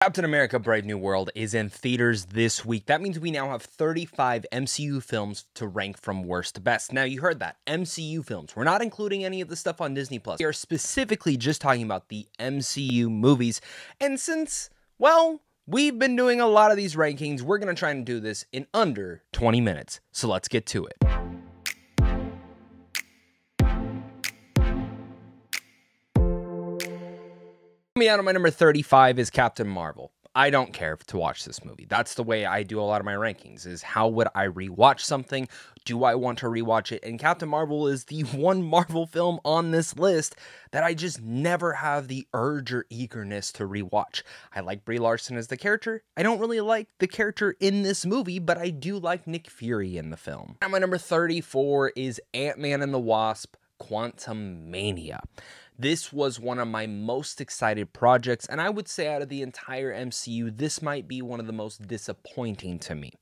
Captain America Brave New World is in theaters this week. That means we now have 35 MCU films to rank from worst to best. Now, you heard that. MCU films. We're not including any of the stuff on Disney+. We are specifically just talking about the MCU movies. And since, well, we've been doing a lot of these rankings, we're going to try and do this in under 20 minutes. So let's get to it. Coming out of my number 35 is Captain Marvel. I don't care to watch this movie. That's the way I do a lot of my rankings, is how would I rewatch something? Do I want to rewatch it? And Captain Marvel is the one Marvel film on this list that I just never have the urge or eagerness to rewatch. I like Brie Larson as the character. I don't really like the character in this movie, but I do like Nick Fury in the film. At my number 34 is Ant-Man and the Wasp: Quantumania. This was one of my most excited projects, and I would say out of the entire MCU, this might be one of the most disappointing to me.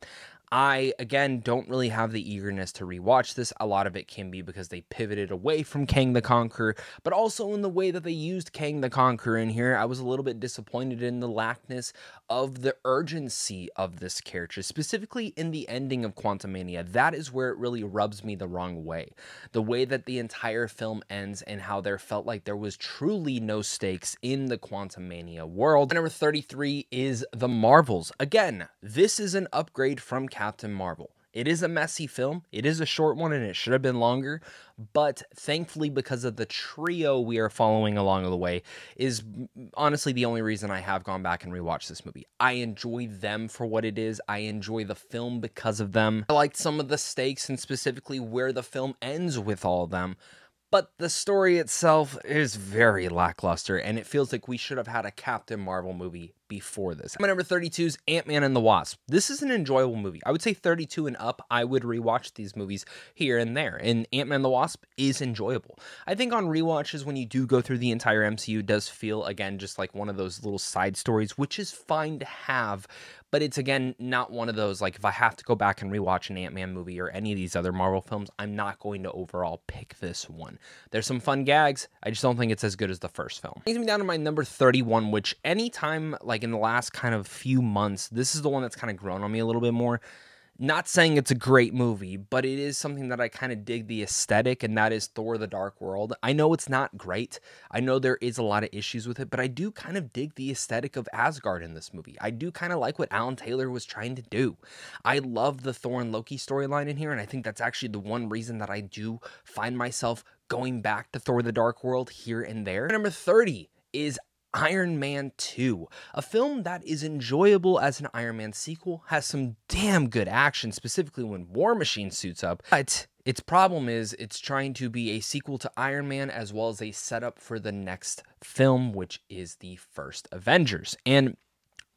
I, again, don't really have the eagerness to rewatch this. A lot of it can be because they pivoted away from Kang the Conqueror, but also in the way that they used Kang the Conqueror in here, I was a little bit disappointed in the lackness of the urgency of this character, specifically in the ending of Quantumania. That is where it really rubs me the wrong way. The way that the entire film ends and how there felt like there was truly no stakes in the Quantumania world. Number 33 is The Marvels. Again, this is an upgrade from Captain Marvel. It is a messy film. It is a short one and it should have been longer, but thankfully, because of the trio we are following along the way, is honestly the only reason I have gone back and rewatched this movie. I enjoy them for what it is. I enjoy the film because of them. I liked some of the stakes and specifically where the film ends with all of them. But the story itself is very lackluster, and it feels like we should have had a Captain Marvel movie before this. My number 32 is Ant-Man and the Wasp. This is an enjoyable movie. I would say 32 and up, I would rewatch these movies here and there, and Ant-Man and the Wasp is enjoyable. I think on rewatches, when you do go through the entire MCU, it does feel, again, just like one of those little side stories, which is fine to have, but it's, again, not one of those, like, if I have to go back and rewatch an Ant-Man movie or any of these other Marvel films, I'm not going to overall pick this one. There's some fun gags. I just don't think it's as good as the first film. Brings me down to my number 31, which anytime, like, in the last kind of few months, this is the one that's kind of grown on me a little bit more. Not saying it's a great movie, but it is something that I kind of dig the aesthetic, and that is Thor: The Dark World. I know it's not great. I know there is a lot of issues with it, but I do kind of dig the aesthetic of Asgard in this movie. I do kind of like what Alan Taylor was trying to do. I love the Thor and Loki storyline in here, and I think that's actually the one reason that I do find myself going back to Thor: The Dark World here and there. Number 30 is Iron Man 2, a film that is enjoyable as an Iron Man sequel, has some damn good action, specifically when War Machine suits up, but its problem is it's trying to be a sequel to Iron Man as well as a setup for the next film, which is the first Avengers. And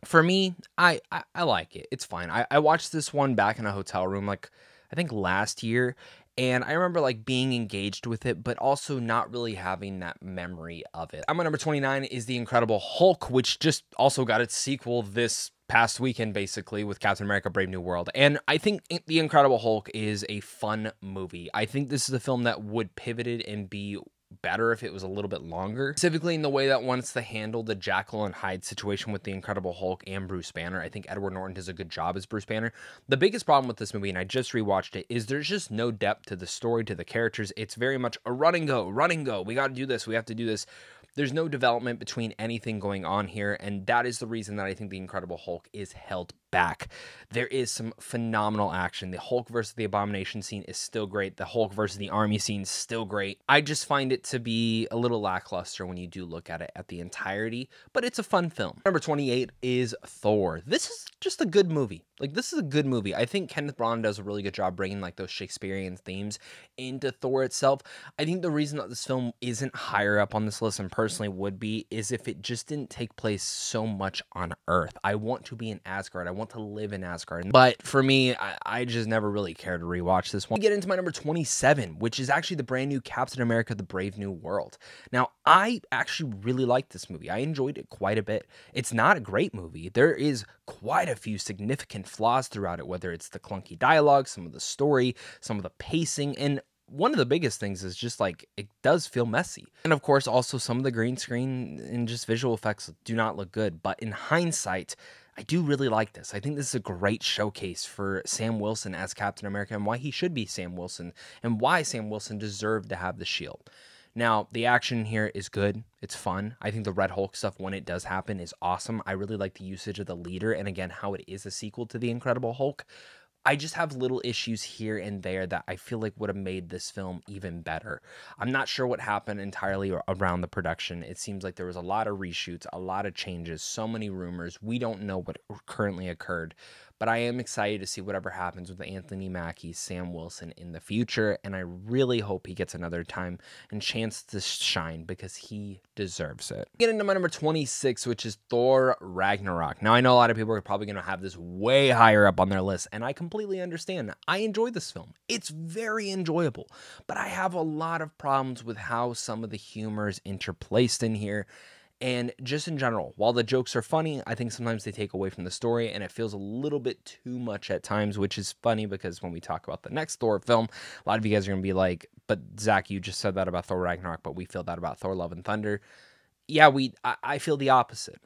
for me, I like it. It's fine. I watched this one back in a hotel room, like, I think last year, and I remember, like, being engaged with it, but also not really having that memory of it. My number 29 is The Incredible Hulk, which just also got its sequel this past weekend, basically, with Captain America Brave New World. And I think The Incredible Hulk is a fun movie. I think this is a film that would pivot it and be better if it was a little bit longer, specifically in the way that wants to handle the Jekyll and Hyde situation with the Incredible Hulk and Bruce Banner. I think Edward Norton does a good job as Bruce Banner. The biggest problem with this movie, and I just rewatched it, is there's just no depth to the story, to the characters. It's very much a run and go, run and go. We got to do this. We have to do this. There's no development between anything going on here, and that is the reason that I think The Incredible Hulk is held back. There is some phenomenal action. The Hulk versus the Abomination scene is still great. The Hulk versus the Army scene is still great. I just find it to be a little lackluster when you do look at it at the entirety, but it's a fun film. Number 28 is Thor. This is just a good movie. Like, this is a good movie. I think Kenneth Branagh does a really good job bringing, like, those Shakespearean themes into Thor itself. I think the reason that this film isn't higher up on this list, and personally would be, is if it just didn't take place so much on Earth. I want to be in Asgard. I want to live in Asgard. But for me, I just never really cared to rewatch this one. We get into my number 27, which is actually the brand new Captain America: The Brave New World. Now, I actually really liked this movie. I enjoyed it quite a bit. It's not a great movie. There is quite a few significant flaws throughout it, whether it's the clunky dialogue, some of the story, some of the pacing, and one of the biggest things is just like it does feel messy. And of course, also some of the green screen and just visual effects do not look good. But in hindsight, I do really like this. I think this is a great showcase for Sam Wilson as Captain America and why he should be Sam Wilson and why Sam Wilson deserved to have the shield. Now, the action here is good. It's fun. I think the Red Hulk stuff, when it does happen, is awesome. I really like the usage of the leader and, again, how it is a sequel to The Incredible Hulk. I just have little issues here and there that I feel like would have made this film even better. I'm not sure what happened entirely around the production. It seems like there was a lot of reshoots, a lot of changes, so many rumors. We don't know what currently occurred, but I am excited to see whatever happens with Anthony Mackie, Sam Wilson in the future, and I really hope he gets another time and chance to shine because he deserves it. Get into my number 26, which is Thor Ragnarok. Now, I know a lot of people are probably going to have this way higher up on their list, and I completely understand. I enjoy this film. It's very enjoyable, but I have a lot of problems with how some of the humor is interplaced in here. And just in general, while the jokes are funny, I think sometimes they take away from the story, and it feels a little bit too much at times, which is funny because when we talk about the next Thor film, a lot of you guys are going to be like, but Zach, you just said that about Thor Ragnarok, but we feel that about Thor Love and Thunder. Yeah, I feel the opposite.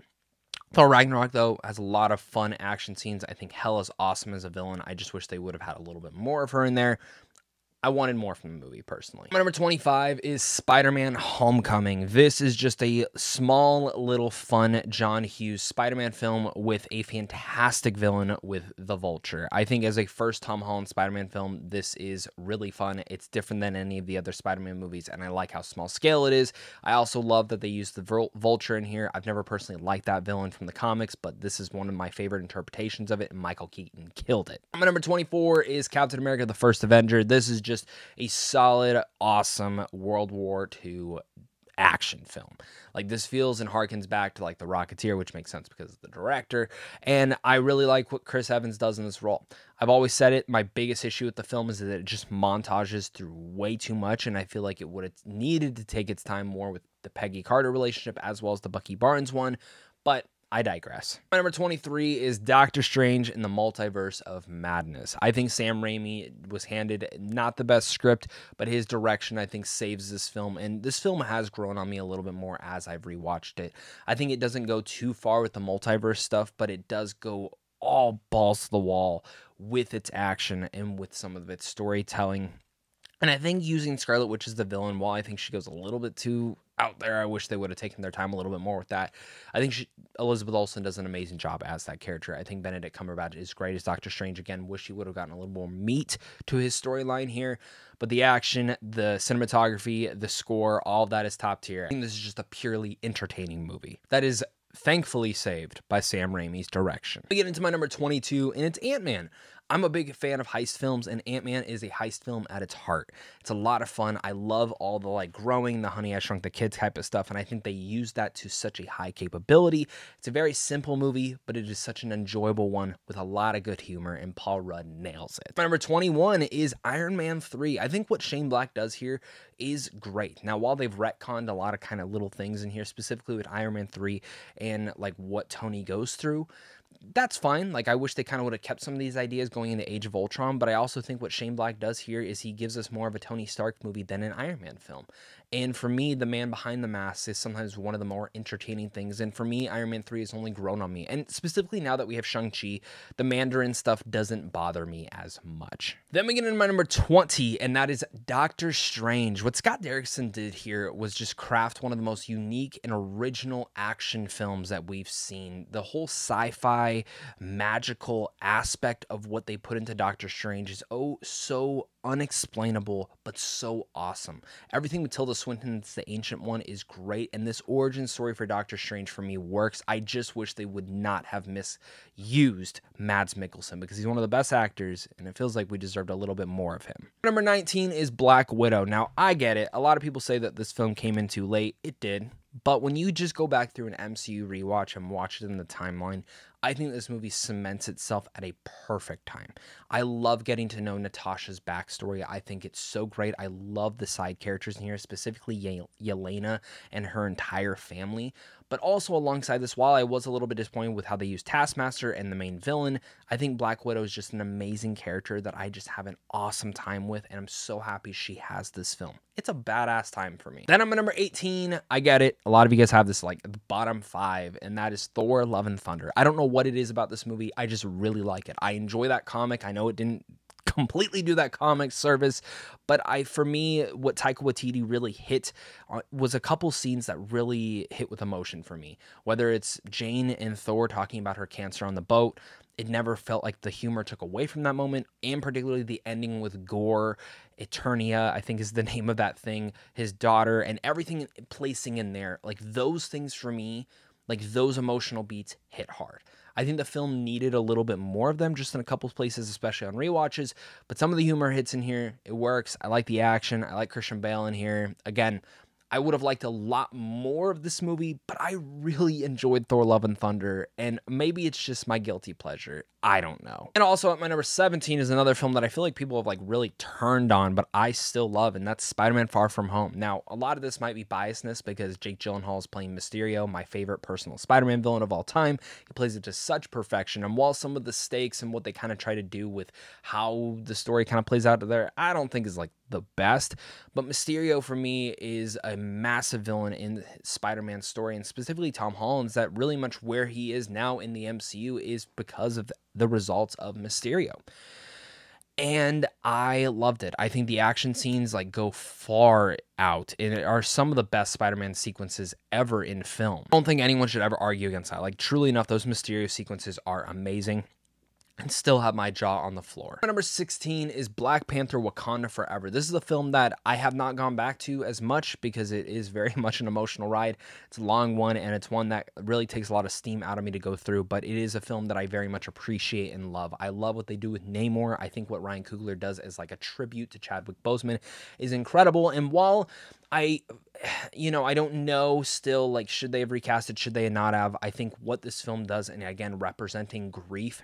Thor Ragnarok, though, has a lot of fun action scenes. I think Hela's awesome as a villain. I just wish they would have had a little bit more of her in there. I wanted more from the movie, personally. My number 25 is Spider-Man Homecoming. This is just a small, little, fun John Hughes Spider-Man film with a fantastic villain with the Vulture. I think as a first Tom Holland Spider-Man film, this is really fun. It's different than any of the other Spider-Man movies, and I like how small scale it is. I also love that they used the Vulture in here. I've never personally liked that villain from the comics, but this is one of my favorite interpretations of it, and Michael Keaton killed it. My number 24 is Captain America, the First Avenger. This is just a solid, awesome World War II action film. Like, this feels and harkens back to like The Rocketeer, which makes sense because of the director, and I really like what Chris Evans does in this role. I've always said it, my biggest issue with the film is that it just montages through way too much, and I feel like it would have needed to take its time more with the Peggy Carter relationship as well as the Bucky Barnes one, but I digress. My number 23 is Doctor Strange in the Multiverse of Madness. I think Sam Raimi was handed not the best script, but his direction, I think, saves this film. And this film has grown on me a little bit more as I've rewatched it. I think it doesn't go too far with the multiverse stuff, but it does go all balls to the wall with its action and with some of its storytelling. And I think using Scarlet Witch as the villain, while I think she goes a little bit too out there, I wish they would have taken their time a little bit more with that. I think Elizabeth Olsen does an amazing job as that character. I think Benedict Cumberbatch is great as Doctor Strange. Again, wish he would have gotten a little more meat to his storyline here. But the action, the cinematography, the score, all of that is top tier. I think this is just a purely entertaining movie that is thankfully saved by Sam Raimi's direction. We get into my number 22, and it's Ant-Man. I'm a big fan of heist films, and Ant-Man is a heist film at its heart. It's a lot of fun. I love all the like growing, the Honey I Shrunk the Kids type of stuff, and I think they use that to such a high capability. It's a very simple movie, but it is such an enjoyable one with a lot of good humor, and Paul Rudd nails it. My number 21 is Iron Man 3. I think what Shane Black does here is great. Now, while they've retconned a lot of kind of little things in here, specifically with Iron Man 3 and like what Tony goes through, that's fine. Like, I wish they kind of would have kept some of these ideas going into Age of Ultron, but I also think what Shane Black does here is he gives us more of a Tony Stark movie than an Iron Man film. And for me, the man behind the mask is sometimes one of the more entertaining things. And for me, Iron Man 3 has only grown on me. And specifically now that we have Shang-Chi, the Mandarin stuff doesn't bother me as much. Then we get into my number 20, and that is Doctor Strange. What Scott Derrickson did here was just craft one of the most unique and original action films that we've seen. The whole sci-fi magical aspect of what they put into Doctor Strange is oh so unexplainable, but so awesome. Everything with Tilda Swinton, the Ancient One, is great, and this origin story for Doctor Strange for me works. I just wish they would not have misused Mads Mikkelsen because he's one of the best actors, and it feels like we deserved a little bit more of him. Number 19 is Black Widow. Now, I get it. A lot of people say that this film came in too late. It did. But when you just go back through an MCU rewatch and watch it in the timeline, I think this movie cements itself at a perfect time. I love getting to know Natasha's backstory. I think it's so great. I love the side characters in here, specifically Yelena and her entire family. But also alongside this, while I was a little bit disappointed with how they used Taskmaster and the main villain, I think Black Widow is just an amazing character that I just have an awesome time with, and I'm so happy she has this film. It's a badass time for me. Then I'm at number 18. I get it. A lot of you guys have this like the bottom 5, and that is Thor: Love and Thunder. I don't know what it is about this movie. I just really like it. I enjoy that comic. I know it didn't completely do that comic service, but for me, what Taika Waititi really hit was a couple scenes that really hit with emotion for me. Whether it's Jane and Thor talking about her cancer on the boat, it never felt like the humor took away from that moment, and particularly the ending with Gore, Eternia, I think is the name of that thing, his daughter, and everything placing in there. Like those things for me, like those emotional beats hit hard. I think the film needed a little bit more of them just in a couple places, especially on rewatches, but some of the humor hits in here. It works. I like the action. I like Christian Bale in here. Again, I would have liked a lot more of this movie, but I really enjoyed Thor: Love and Thunder, and maybe it's just my guilty pleasure. I don't know. And also at my number 17 is another film that I feel like people have like really turned on, but I still love, and that's Spider-Man: Far From Home. Now, a lot of this might be biasness because Jake Gyllenhaal is playing Mysterio, my favorite personal Spider-Man villain of all time. He plays it to such perfection, and while some of the stakes and what they kind of try to do with how the story kind of plays out there, I don't think is like the best, but Mysterio for me is a massive villain in Spider-Man's story, and specifically Tom Holland's, that really much where he is now in the MCU is because of the results of Mysterio. And I loved it. I think the action scenes like go far out and are some of the best Spider-Man sequences ever in film. I don't think anyone should ever argue against that. Like truly enough, those Mysterio sequences are amazing and still have my jaw on the floor. Number 16 is Black Panther: Wakanda Forever. This is a film that I have not gone back to as much because it is very much an emotional ride. It's a long one, and it's one that really takes a lot of steam out of me to go through, but it is a film that I very much appreciate and love. I love what they do with Namor. I think what Ryan Coogler does as like a tribute to Chadwick Boseman is incredible, and while I don't know still, like, should they have recasted, should they not have, I think what this film does, and again, representing grief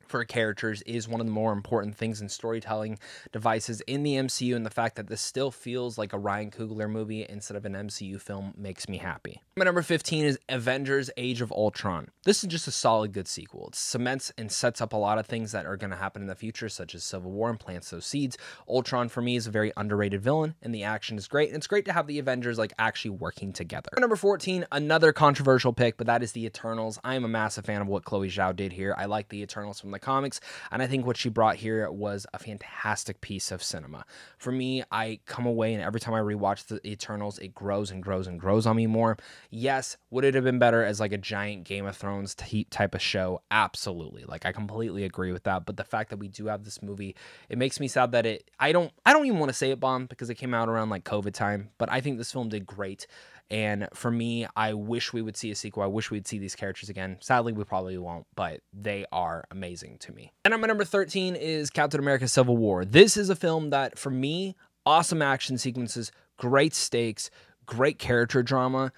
for characters is one of the more important things in storytelling devices in the MCU, and the fact that this still feels like a Ryan Coogler movie instead of an MCU film makes me happy. My number 15 is Avengers: Age of Ultron. This is just a solid good sequel. It cements and sets up a lot of things that are going to happen in the future, such as Civil War, and plants those seeds. Ultron for me is a very underrated villain, and the action is great, and it's great to have the Avengers like actually working together. Number 14, another controversial pick, but that is the Eternals. I am a massive fan of what Chloe Zhao did here. I like the Eternals from the comics, and I think what she brought here was a fantastic piece of cinema. For me, I come away, and every time I rewatch the Eternals, it grows and grows and grows on me more. Yes, would it have been better as like a giant Game of Thrones type of show? Absolutely. Like, I completely agree with that, but the fact that we do have this movie, it makes me sad that I don't even want to say it bombed because it came out around like COVID time, but I think this film did great. And for me, I wish we would see a sequel. I wish we'd see these characters again. Sadly, we probably won't, but they are amazing to me. And my number 13 is Captain America: Civil War. This is a film that, for me, awesome action sequences, great stakes, great character drama.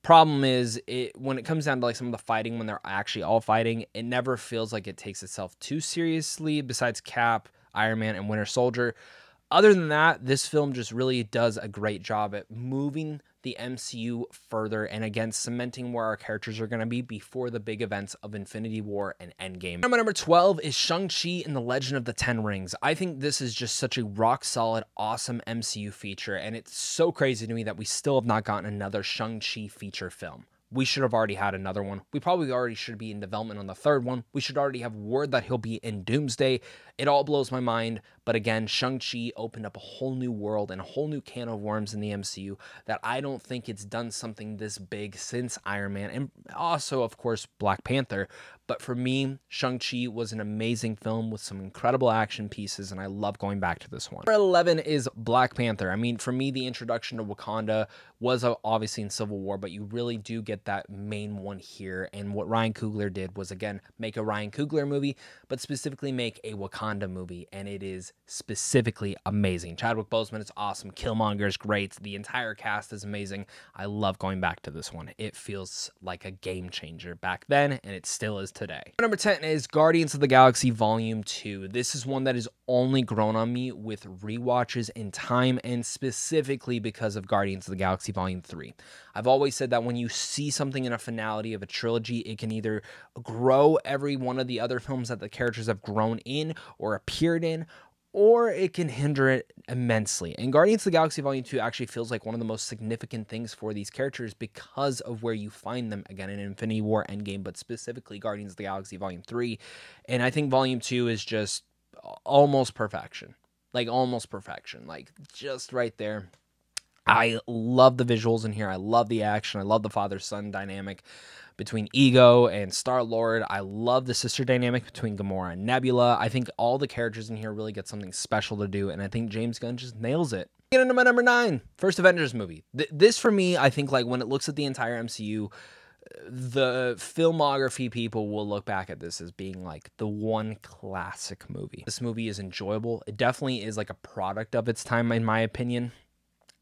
Problem is, when it comes down to like some of the fighting, when they're actually all fighting, it never feels like it takes itself too seriously, besides Cap, Iron Man, and Winter Soldier. Other than that, this film just really does a great job at moving the MCU further, and again, cementing where our characters are going to be before the big events of Infinity War and Endgame. Number 12 is Shang-Chi and the Legend of the Ten Rings. I think this is just such a rock-solid, awesome MCU feature, and it's so crazy to me that we still have not gotten another Shang-Chi feature film. We should have already had another one. We probably already should be in development on the third one. We should already have word that he'll be in Doomsday. It all blows my mind. But again, Shang-Chi opened up a whole new world and a whole new can of worms in the MCU that I don't think it's done something this big since Iron Man, and also, of course, Black Panther. But for me, Shang-Chi was an amazing film with some incredible action pieces, and I love going back to this one. Number 11 is Black Panther. I mean, for me, the introduction to Wakanda was obviously in Civil War, but you really do get get that main one here. And what Ryan Coogler did was, again, make a Ryan Coogler movie, but specifically make a Wakanda movie. And it is specifically amazing. Chadwick Boseman is awesome. Killmonger is great. The entire cast is amazing. I love going back to this one. It feels like a game changer back then, and it still is today. Number 10 is Guardians of the Galaxy Volume 2. This is one that has only grown on me with rewatches in time, and specifically because of Guardians of the Galaxy Volume 3. I've always said that when you see something in a finality of a trilogy, it can either grow every one of the other films that the characters have grown in or appeared in, or it can hinder it immensely. And Guardians of the Galaxy Volume 2 actually feels like one of the most significant things for these characters because of where you find them, again, in Infinity War, Endgame, but specifically Guardians of the Galaxy Volume 3. And I think Volume 2 is just almost perfection. Like, almost perfection. Like, just right there. I love the visuals in here. I love the action. I love the father-son dynamic between Ego and Star-Lord. I love the sister dynamic between Gamora and Nebula. I think all the characters in here really get something special to do, and I think James Gunn just nails it. Get into my number 9, first Avengers movie. This, for me, I think, like, when it looks at the entire MCU, the filmography people will look back at this as being like the one classic movie. This movie is enjoyable. It definitely is like a product of its time, in my opinion.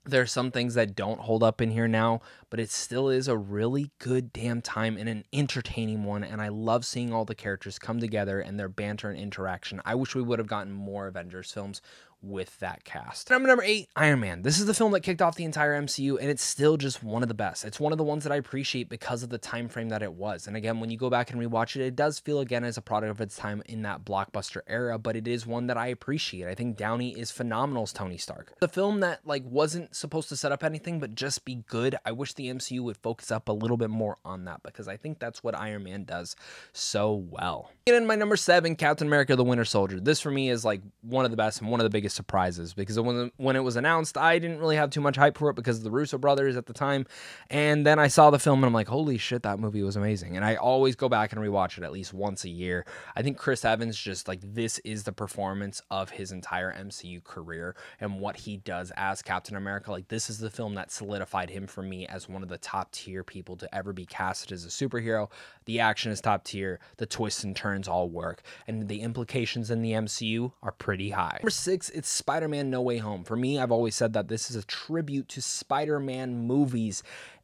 There are some things that don't hold up in here now, but it still is a really good damn time and an entertaining one, and I love seeing all the characters come together and their banter and interaction. I wish we would have gotten more Avengers films with that cast. Number 8, Iron Man. This is the film that kicked off the entire MCU, and it's still just one of the best. It's one of the ones that I appreciate because of the time frame that it was. And again, when you go back and rewatch it, it does feel again as a product of its time in that blockbuster era, but it is one that I appreciate. I think Downey is phenomenal as Tony Stark. The film that like wasn't supposed to set up anything but just be good. I wish the MCU would focus up a little bit more on that because I think that's what Iron Man does so well. And in my number 7, Captain America: The Winter Soldier. This for me is like one of the best and one of the biggest surprises because when it was announced, I didn't really have too much hype for it because of the Russo brothers at the time. And then I saw the film and I'm like, holy shit, that movie was amazing. And I always go back and rewatch it at least once a year. I think Chris Evans just like, this is the performance of his entire MCU career and what he does as Captain America. Like, this is the film that solidified him for me as one of the top tier people to ever be casted as a superhero. The action is top tier. The twists and turns all work. And the implications in the MCU are pretty high. Number 6, it's Spider-Man: No Way Home. For me, I've always said that this is a tribute to Spider-Man movies.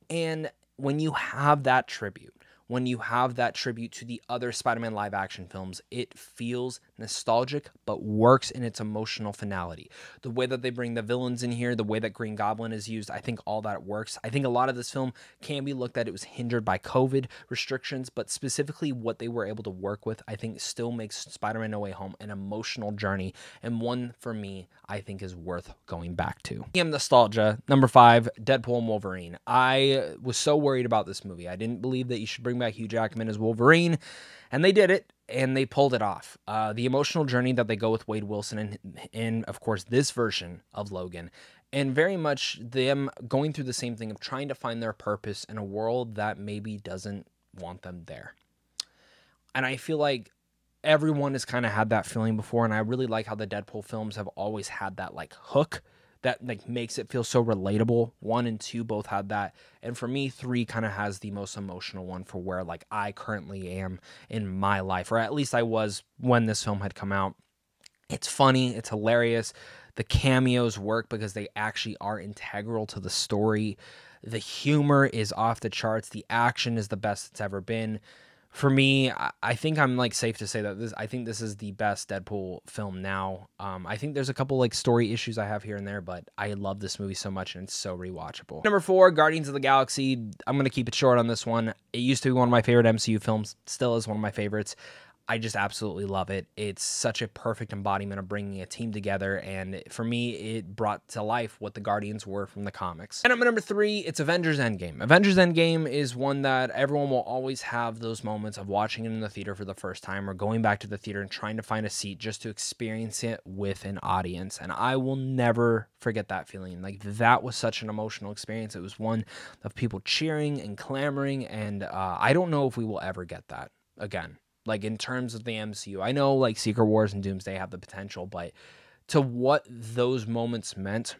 And when you have that tribute, to the other Spider-Man live action films, it feels nostalgic, but works in its emotional finality. The way that they bring the villains in here, the way that Green Goblin is used, I think all that works. I think a lot of this film can be looked at, it was hindered by COVID restrictions, but specifically what they were able to work with, I think still makes Spider-Man: No Way Home an emotional journey, and one for me, I think is worth going back to. Nostalgia. Number 5, Deadpool and Wolverine. I was so worried about this movie. I didn't believe that you should bring back Hugh Jackman as Wolverine, and they did it. And they pulled it off. The emotional journey that they go with Wade Wilson and of course, this version of Logan, and very much them going through the same thing of trying to find their purpose in a world that maybe doesn't want them there. And I feel like everyone has kind of had that feeling before, and I really like how the Deadpool films have always had that like hook that like makes it feel so relatable. 1 and 2 both had that, and for me 3 kind of has the most emotional one for where like I currently am in my life, or at least I was when this film had come out. It's funny, it's hilarious, the cameos work because they actually are integral to the story, the humor is off the charts, the action is the best it's ever been. For me, I think I'm like safe to say that I think this is the best Deadpool film now. I think there's a couple like story issues I have here and there, but I love this movie so much and it's so rewatchable. Number 4, Guardians of the Galaxy. I'm going to keep it short on this one. It used to be one of my favorite MCU films, still is one of my favorites. I just absolutely love it. It's such a perfect embodiment of bringing a team together, and for me, it brought to life what the Guardians were from the comics. And number 3, it's Avengers Endgame. Avengers Endgame is one that everyone will always have those moments of watching it in the theater for the first time or going back to the theater and trying to find a seat just to experience it with an audience, and I will never forget that feeling. Like, that was such an emotional experience. It was one of people cheering and clamoring, and I don't know if we will ever get that again. Like, in terms of the MCU, I know, like, Secret Wars and Doomsday have the potential, but to what those moments meant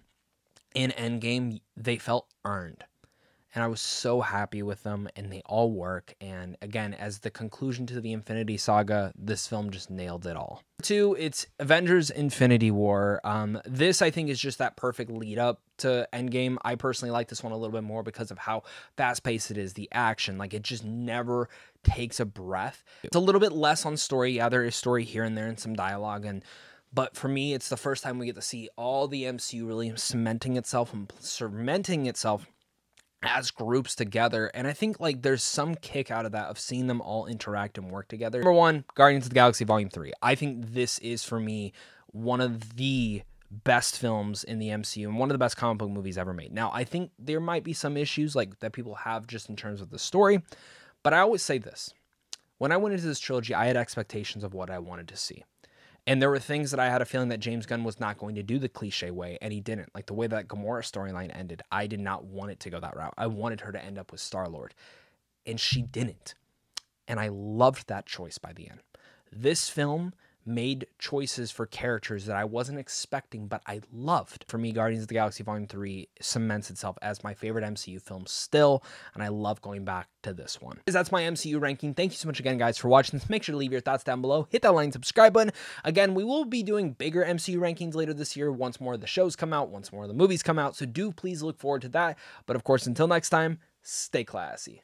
in Endgame, they felt earned. and I was so happy with them, and they all work. And again, as the conclusion to the Infinity Saga, this film just nailed it all. 2, it's Avengers Infinity War. This, I think, is just that perfect lead up to Endgame. I personally like this one a little bit more because of how fast-paced it is, the action. Like, it just never takes a breath. It's a little bit less on story. Yeah, there is story here and there and some dialogue, but for me, it's the first time we get to see all the MCU really cementing itself as groups together. And I think like there's some kick out of that, of seeing them all interact and work together. Number 1, Guardians of the Galaxy Volume 3. I think this is, for me, one of the best films in the MCU and one of the best comic book movies ever made. Now, I think there might be some issues like that people have just in terms of the story, but I always say this. When I went into this trilogy, I had expectations of what I wanted to see. And there were things that I had a feeling that James Gunn was not going to do the cliche way, and he didn't. Like the way that Gamora storyline ended, I did not want it to go that route. I wanted her to end up with Star-Lord, and she didn't. And I loved that choice by the end. This film made choices for characters that I wasn't expecting, but I loved. For me, Guardians of the Galaxy Volume 3 cements itself as my favorite MCU film still, and I love going back to this one. That's my MCU ranking. Thank you so much again, guys, for watching this. Make sure to leave your thoughts down below. Hit that like and subscribe button. Again, we will be doing bigger MCU rankings later this year once more of the shows come out, once more of the movies come out, so do please look forward to that. But of course, until next time, stay classy.